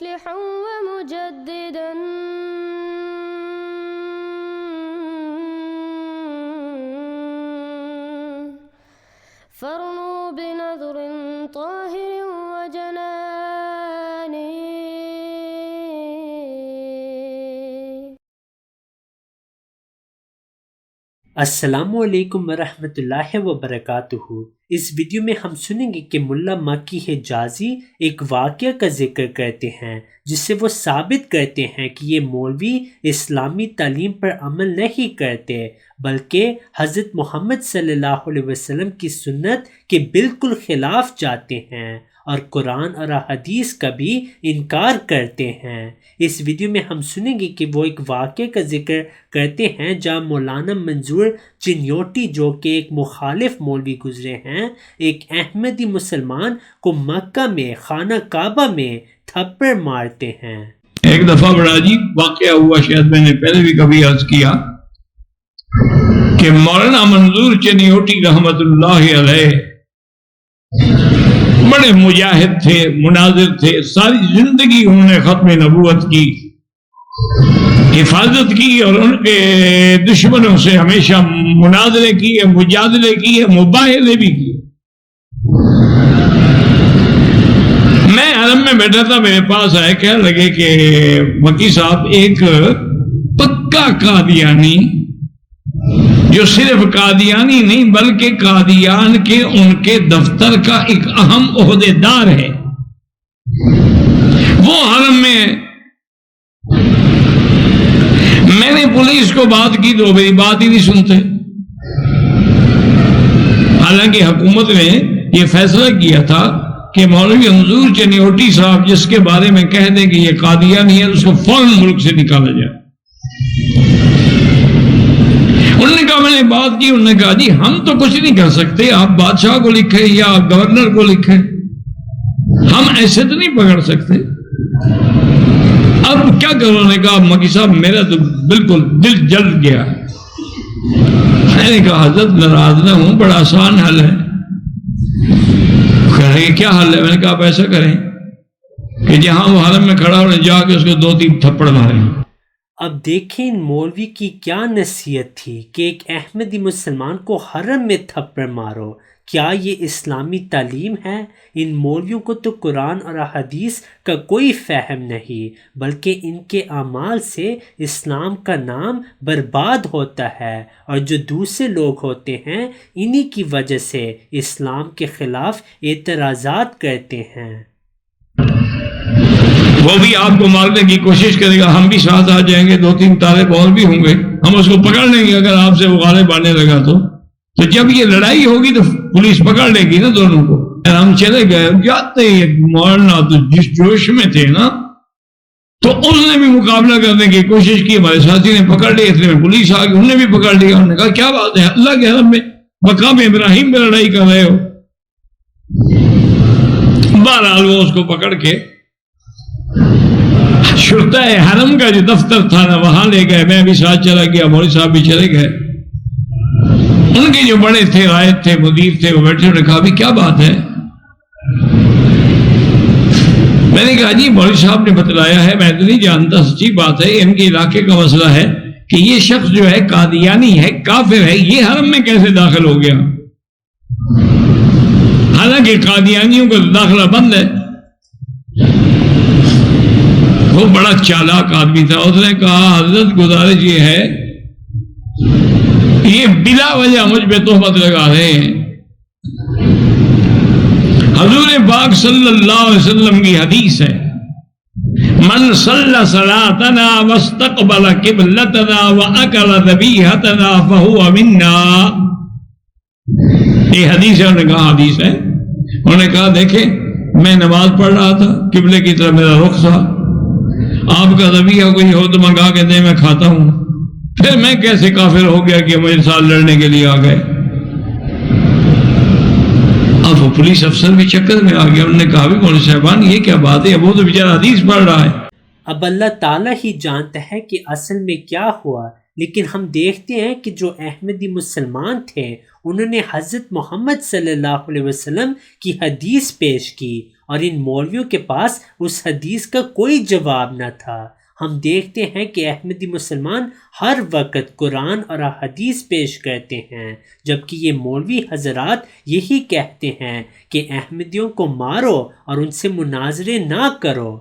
مصلحا ومجددا فارنوا بنظر طاهر وجنان. السلام علیکم ورحمۃ اللہ وبرکاتہ. اس ویڈیو میں ہم سنیں گے کہ ملا مکی حجازی ایک واقعہ کا ذکر کرتے ہیں جس سے وہ ثابت کرتے ہیں کہ یہ مولوی اسلامی تعلیم پر عمل نہیں کرتے بلکہ حضرت محمد صلی اللہ علیہ وسلم کی سنت کے بالکل خلاف جاتے ہیں اور قرآن اور حدیث کا بھی انکار کرتے ہیں. اس ویڈیو میں ہم سنیں گے کہ وہ ایک واقعے کا ذکر کرتے ہیں جہاں مولانا منظور چنیوٹی جو کہ ایک مخالف مولوی گزرے ہیں ایک احمدی مسلمان کو مکہ میں خانہ کعبہ میں تھپڑ مارتے ہیں. ایک دفعہ بڑا عجیب واقعہ ہوا، شاید میں نے پہلے بھی کبھی عرض کیا کہ مولانا منظور چنیوٹی رحمت اللہ علیہ بڑے مجاہد تھے، مناظر تھے. ساری زندگی انہوں نے ختم نبوت کی حفاظت کی اور ان کے دشمنوں سے ہمیشہ مناظرے کیے، مجادلے کیے، مباہلے بھی کیے. میں حرم میں بیٹھا تھا، میرے پاس آئے، کہنے لگے کہ مکی صاحب ایک پکا قادیانی جو صرف قادیانی نہیں بلکہ قادیان کے ان کے دفتر کا ایک اہم عہدیدار ہے، وہ حرم میں نے پولیس کو بات کی تو میری بات ہی نہیں سنتے. حالانکہ حکومت نے یہ فیصلہ کیا تھا کہ مولوی منظور چنیوٹی صاحب جس کے بارے میں کہہ دیں کہ یہ قادیانی ہے اس کو فوراً ملک سے نکالا جائے. انہوں نے کہا، میں نے بات کی، انہوں نے کہا جی ہم تو کچھ نہیں کر سکتے، آپ بادشاہ کو لکھیں یا گورنر کو لکھیں، ہم ایسے تو نہیں پکڑ سکتے. اب کیا کرو؟ انہوں نے کہا مکی صاحب میرا تو بالکل دل جل گیا. میں نے کہا حضرت ناراض نہ ہوں، بڑا آسان حل ہے. کہہ رہے کیا حل ہے؟ میں نے کہا آپ ایسا کریں کہ جہاں وہ حرم میں کھڑا ہونے جا کے اس کو 2-3 تھپڑ ماریں. اب دیکھیں ان مولوی کی کیا نصیحت تھی کہ ایک احمدی مسلمان کو حرم میں تھپڑ مارو. کیا یہ اسلامی تعلیم ہے؟ ان مولویوں کو تو قرآن اور حدیث کا کوئی فہم نہیں بلکہ ان کے اعمال سے اسلام کا نام برباد ہوتا ہے اور جو دوسرے لوگ ہوتے ہیں انہی کی وجہ سے اسلام کے خلاف اعتراضات کرتے ہیں. وہ بھی آپ کو مارنے کی کوشش کرے گا، ہم بھی ساتھ آ جائیں گے، 2-3 طالب اور بھی ہوں گے، ہم اس کو پکڑ لیں گے اگر آپ سے وہ غالب آنے لگا تو جب یہ لڑائی ہوگی تو پولیس پکڑ لے گی نا دونوں کو. ہم چلے گئے جاتے ہی مولانا تو جس جوش میں تھے نا تو اس نے بھی مقابلہ کرنے کی کوشش کی، ہمارے ساتھی نے پکڑ لیا، اتنے میں پولیس آ گئی، انہوں نے بھی پکڑ لیا. انہوں نے کہا کیا بات ہے، اللہ کے حرم میں مقام ابراہیم پہ لڑائی کر رہے ہو. بہرحال وہ اس کو پکڑ کے شرطہ حرم کا جو دفتر تھا نا وہاں لے گئے. میں بھی ساتھ چلا گیا، مولوی صاحب بھی چلے گئے. ان کے جو بڑے تھے، رائد تھے، مدیر تھے، وہ بیٹھے، انہوں نے کہا بھی کیا بات ہے؟ میں نے کہا جی مولوی صاحب نے بتلایا ہے، میں تو نہیں جانتا، سچی بات ہے، ان کے علاقے کا مسئلہ ہے کہ یہ شخص جو ہے قادیانی ہے، کافر ہے، یہ حرم میں کیسے داخل ہو گیا؟ حالانکہ قادیانیوں کا داخلہ بند ہے. وہ بڑا چالاک آدمی تھا، اس نے کہا حضرت گزارش یہ ہے، یہ بلا وجہ مجھ پہ تہمت لگا رہے ہیں. حضور پاک صلی اللہ علیہ وسلم کی حدیث ہے، من صلی صلاتنا واستقبل قبلتنا واکل ذبیحتنا فہو منا. یہ حدیث ہے، انہوں نے کہا حدیث ہے. انہوں نے کہا دیکھیں میں نماز پڑھ رہا تھا، قبلے کی طرف میرا رخ تھا، آپ کا ذبیحہ کوئی ہو تو منگا کے دے، میں کھاتا ہوں، پھر میں کیسے کافر ہو گیا کہ میرے ساتھ لڑنے کے لیے آ گئے؟ اب وہ پولیس افسر بھی چکر میں آ گیا. انہوں نے کہا بھی مولوی صاحبان یہ کیا بات ہے، وہ تو بیچارہ حدیث پڑھ رہا ہے. اب اللہ تعالیٰ ہی جانتا ہے کہ اصل میں کیا ہوا، لیکن ہم دیکھتے ہیں کہ جو احمدی مسلمان تھے انہوں نے حضرت محمد صلی اللہ علیہ وسلم کی حدیث پیش کی اور ان مولویوں کے پاس اس حدیث کا کوئی جواب نہ تھا۔ ہم دیکھتے ہیں کہ احمدی مسلمان ہر وقت قرآن اور حدیث پیش کرتے ہیں، جبکہ یہ مولوی حضرات یہی کہتے ہیں کہ احمدیوں کو مارو اور ان سے مناظرے نہ کرو۔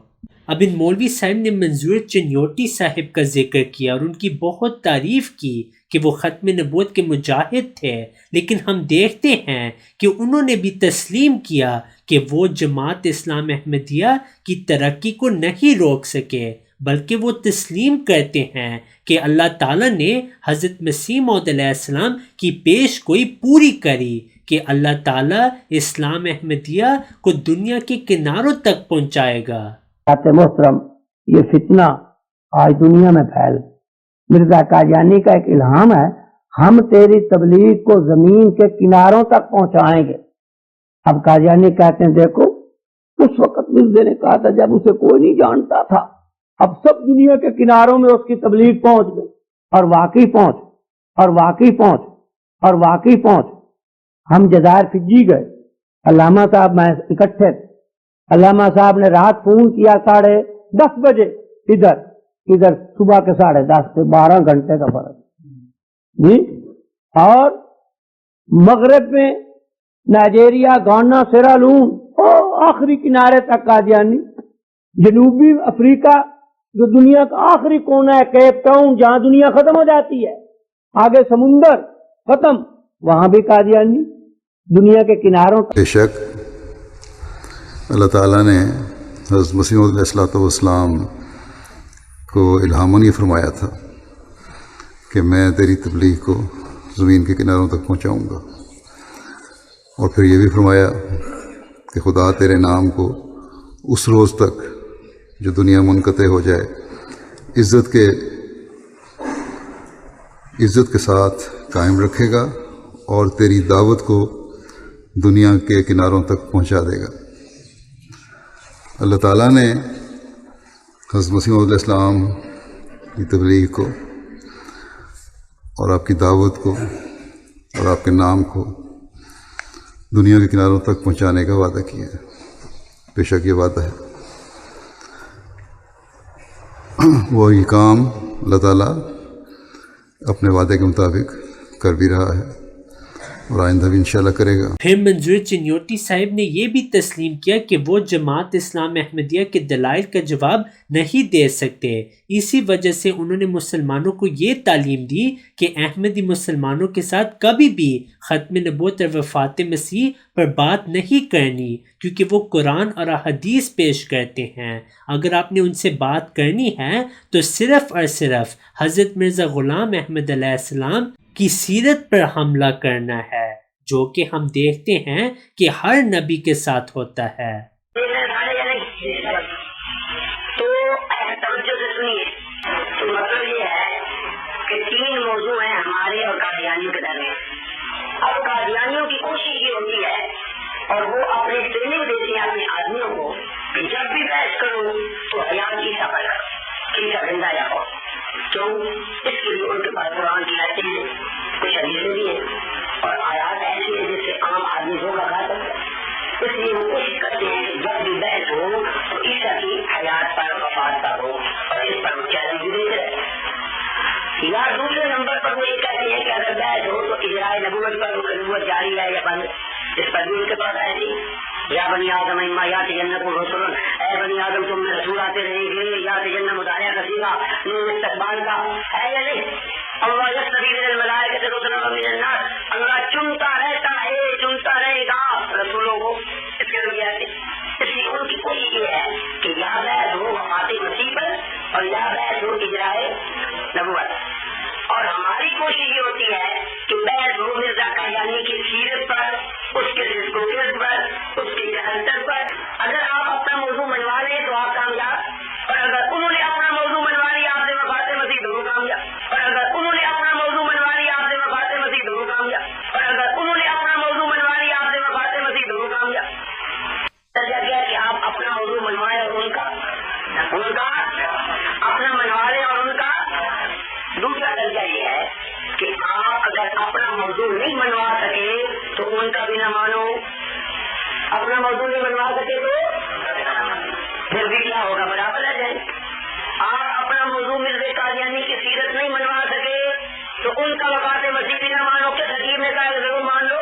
اب ان مولوی صاحب نے منظور چنیوٹی صاحب کا ذکر کیا اور ان کی بہت تعریف کی کہ وہ ختم نبوت کے مجاہد تھے، لیکن ہم دیکھتے ہیں کہ انہوں نے بھی تسلیم کیا کہ وہ جماعت اسلام احمدیہ کی ترقی کو نہیں روک سکے، بلکہ وہ تسلیم کرتے ہیں کہ اللہ تعالیٰ نے حضرت مسیح موعود علیہ السلام کی پیش گوئی پوری کری کہ اللہ تعالیٰ اسلام احمدیہ کو دنیا کے کناروں تک پہنچائے گا۔ محترم، یہ فتنہ آج دنیا میں پھیل، مرزا قادیانی کا ایک الہام ہے، ہم تیری تبلیغ کو زمین کے کناروں تک پہنچائیں گے۔ اب قادیانی کہتے ہیں دیکھو، اس وقت مرزا نے کہا تھا جب اسے کوئی نہیں جانتا تھا، اب سب دنیا کے کناروں میں اس کی تبلیغ پہنچ گئی، اور واقعی پہنچ اور واقعی پہنچ اور واقعی پہنچ۔ ہم جزائر فجی گئے، علامہ صاحب میں اکٹھے تھے، علامہ صاحب نے رات فون کیا 10:30 بجے، ادھر صبح کے 10:30 سے 12 گھنٹے کا فرق جی، اور مغرب میں نائجیریا، گانا، سیرالون، آخری کنارے تک قادیانی، جنوبی افریقہ جو دنیا کا آخری کونا ہے، کیپ ٹاؤن جہاں دنیا ختم ہو جاتی ہے، آگے سمندر ختم، وہاں بھی قادیانی، دنیا کے کناروں تک۔ بے شک اللہ تعالیٰ نے حضرت مسیح موعود علیہ السلام کو الہاماً یہ فرمایا تھا کہ میں تیری تبلیغ کو زمین کے کناروں تک پہنچاؤں گا، اور پھر یہ بھی فرمایا کہ خدا تیرے نام کو اس روز تک جو دنیا منقطع ہو جائے عزت کے ساتھ قائم رکھے گا اور تیری دعوت کو دنیا کے کناروں تک پہنچا دے گا۔ اللہ تعالیٰ نے حضرت مسیح موعود علیہ السلام کی تبلیغ کو اور آپ کی دعوت کو اور آپ کے نام کو دنیا کے کناروں تک پہنچانے کا وعدہ کیا ہے۔ بے شک یہ وعدہ ہے، وہ یہ کام اللہ تعالیٰ اپنے وعدے کے مطابق کر بھی رہا ہے اور آئندہ بھی انشاءاللہ کرے گا۔ پھر منظور چنیوٹی صاحب نے یہ بھی تسلیم کیا کہ وہ جماعت اسلام احمدیہ کے دلائل کا جواب نہیں دے سکتے، اسی وجہ سے انہوں نے مسلمانوں کو یہ تعلیم دی کہ احمدی مسلمانوں کے ساتھ کبھی بھی ختم نبوت اور وفات مسیح پر بات نہیں کرنی، کیونکہ وہ قرآن اور حدیث پیش کرتے ہیں۔ اگر آپ نے ان سے بات کرنی ہے تو صرف اور صرف حضرت مرزا غلام احمد علیہ السلام کی سیرت پر حملہ کرنا ہے، جو کہ ہم دیکھتے ہیں کہ ہر نبی کے ساتھ ہوتا ہے۔ تو توجہ سے سنیے، تو مطلب یہ ہے کہ 3 موضوع ہیں ہمارے اور قادیانیوں کے درمیان۔ اب قادیانیوں کی کوشش یہ ہوتی ہے اور وہ اپنے ٹریننگ دیتے ہیں اپنے آدمیوں کو کہ جب بھی بحث کرو تو حیات کی سفر کرو، زندہ یا ہو، کیوں؟ اس کے لیے ان کے پاس قرآن کی آیتیں ہیں، کچھ حدیثیں بھی ہیں اور آیات ایسی ہیں جس سے عام آدمی دھوکہ کھا سکتا ہے۔ اس لیے وہ کوشش کرتے ہیں کہ جب بھی بحث ہو تو عیسیٰ کی حیات پر، وفات پر ہو، اور اس پر وہ چیلنج بھی دیتے رہے۔ یا دوسرے نمبر پر وہ یہ کہتے ہیں کہ اگر بحث ہو تو اجراء نبوت پر نبوت جاری ہے یا بند، اس پر بھی ان کے پاس آئے تھی۔ یا بنی آدم اما یا تجنب رسول، اے بنی آدم تم میں رسول آتے رہیں گے، یا تجنب مطالعہ کا سیگا نور استقبال کا ہے یا نہیں؟ اللہ یستبی من الملائکۃ رسلا ومن الناس، اللہ چنتا رہتا ہے، چنتا رہے گا رسولوں کو۔ اس کے لیے اس لیے ان کی کوشش یہ ہے کہ یا بحث ہو وفات مسیح پر اور یا بحث ہو اجراء نبوت، اور ہماری کوشش یہ ہوتی ہے کہ بحث ہو مرزا قادیانی کی سیرت پر، اس کے ڈسکورس پر، اس کے کیریکٹر پر۔ اگر آپ اپنا موضوع منوا لیں تو آپ کامیاب، اور اگر انہوں نے اپنا موضوع منوا لیا آپ سے وفات مسیح دونوں کامیاب، اور اگر انہوں نے اپنا موضوع منوا لیا آپ سے وفات مسیح دونوں کامیاب، اور اگر انہوں نے اپنا موضوع منوا لیا آپ سے وفات مسیح دونوں کامیاب۔ درجہ کیا کہ آپ اپنا موضوع منوائیں اور ان کا اپنا منوا لیں، اور ان کا دوسرا درجہ یہ ہے کہ آپ اگر اپنا موضوع نہیں منوا سکے تو کیا ہوگا برابر آ جائیں. آپ اپنا موضوع مرزا قادیانی کی سیرت نہیں منوا سکے تو ان کا وفات مسیح بھی نہ مانو کہ خطیب نے کہا ضرور مان لو.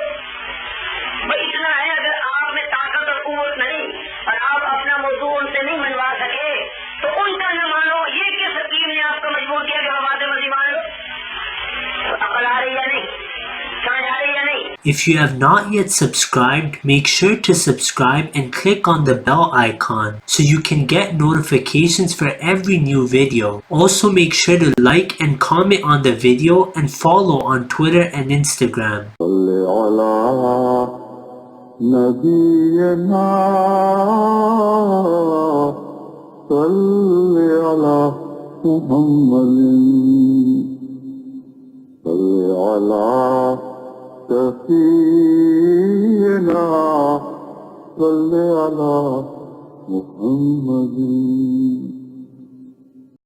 بھائی اتنا ہے, اگر آپ میں طاقت اور قوت نہیں اور آپ اپنا موضوع ان سے نہیں منوا سکے تو ان کا نہ مانو. یہ کہ خطیب نے آپ کو مجبور کیا کہ وفات مسیح مان لو. عقل آ رہی یا نہیں, سمجھ آ رہی یا نہیں؟ If you have not yet subscribed, make sure to subscribe and click on the bell icon so you can get notifications for every new video. Also make sure to like and comment on the video and follow on Twitter and Instagram. سفينا صل على محمد